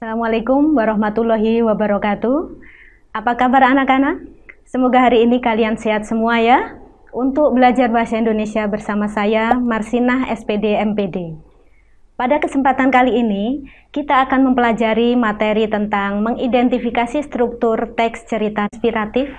Assalamualaikum warahmatullahi wabarakatuh. Apa kabar anak-anak? Semoga hari ini kalian sehat semua ya. Untuk belajar bahasa Indonesia bersama saya, Marsinah SPD MPD. Pada kesempatan kali ini, kita akan mempelajari materi tentang mengidentifikasi struktur teks cerita inspiratif.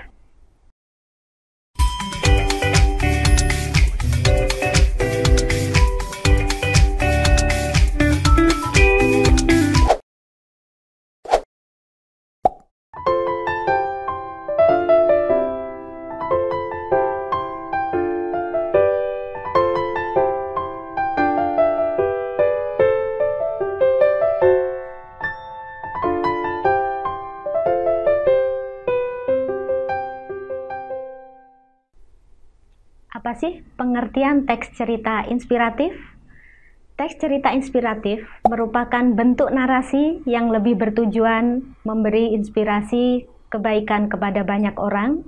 Apa sih pengertian teks cerita inspiratif? Teks cerita inspiratif merupakan bentuk narasi yang lebih bertujuan memberi inspirasi kebaikan kepada banyak orang.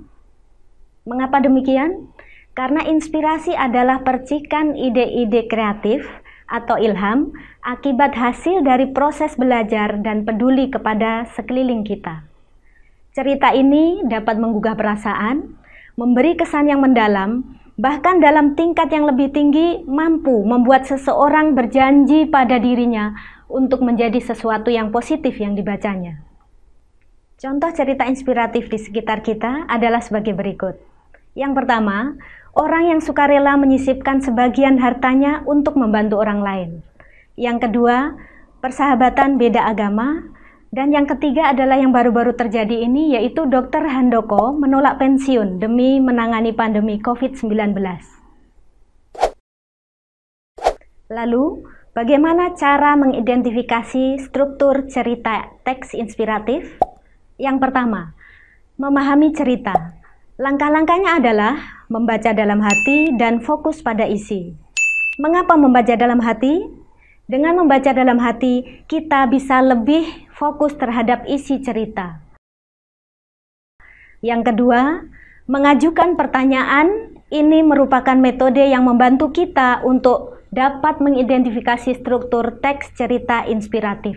Mengapa demikian? Karena inspirasi adalah percikan ide-ide kreatif atau ilham akibat hasil dari proses belajar dan peduli kepada sekeliling kita. Cerita ini dapat menggugah perasaan, memberi kesan yang mendalam, bahkan dalam tingkat yang lebih tinggi mampu membuat seseorang berjanji pada dirinya untuk menjadi sesuatu yang positif yang dibacanya. Contoh cerita inspiratif di sekitar kita adalah sebagai berikut. Yang pertama, orang yang sukarela menyisipkan sebagian hartanya untuk membantu orang lain. Yang kedua, persahabatan beda agama. Dan yang ketiga adalah yang baru-baru terjadi ini, yaitu Dr. Handoko menolak pensiun demi menangani pandemi COVID-19. Lalu, bagaimana cara mengidentifikasi struktur cerita teks inspiratif? Yang pertama, memahami cerita. Langkah-langkahnya adalah membaca dalam hati dan fokus pada isi. Mengapa membaca dalam hati? Dengan membaca dalam hati, kita bisa lebih fokus terhadap isi cerita. Yang kedua, mengajukan pertanyaan. Ini merupakan metode yang membantu kita untuk dapat mengidentifikasi struktur teks cerita inspiratif.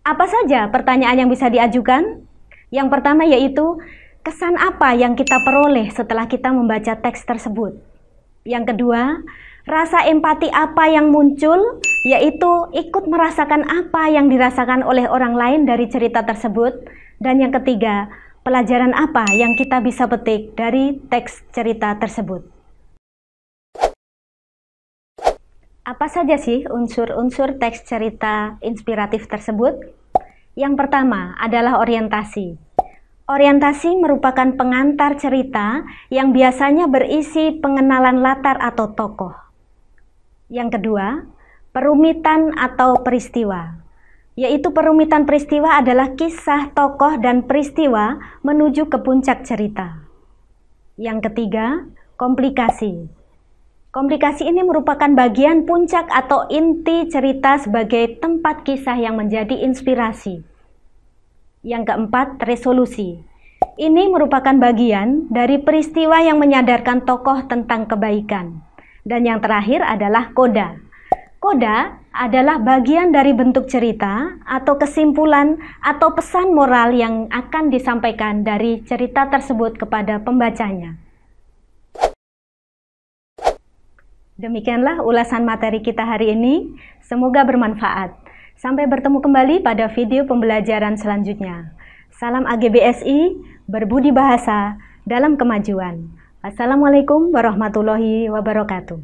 Apa saja pertanyaan yang bisa diajukan? Yang pertama yaitu, kesan apa yang kita peroleh setelah kita membaca teks tersebut? Yang kedua, rasa empati apa yang muncul, yaitu ikut merasakan apa yang dirasakan oleh orang lain dari cerita tersebut. Dan yang ketiga, pelajaran apa yang kita bisa petik dari teks cerita tersebut. Apa saja sih unsur-unsur teks cerita inspiratif tersebut? Yang pertama adalah orientasi. Orientasi merupakan pengantar cerita yang biasanya berisi pengenalan latar atau tokoh. Yang kedua, perumitan atau peristiwa, yaitu perumitan peristiwa adalah kisah tokoh dan peristiwa menuju ke puncak cerita. Yang ketiga, komplikasi. Komplikasi ini merupakan bagian puncak atau inti cerita sebagai tempat kisah yang menjadi inspirasi. Yang keempat, resolusi. Ini merupakan bagian dari peristiwa yang menyadarkan tokoh tentang kebaikan. Dan yang terakhir adalah koda. Koda adalah bagian dari bentuk cerita atau kesimpulan atau pesan moral yang akan disampaikan dari cerita tersebut kepada pembacanya. Demikianlah ulasan materi kita hari ini. Semoga bermanfaat. Sampai bertemu kembali pada video pembelajaran selanjutnya. Salam AGBSI, berbudi bahasa dalam kemajuan. Assalamualaikum warahmatullahi wabarakatuh.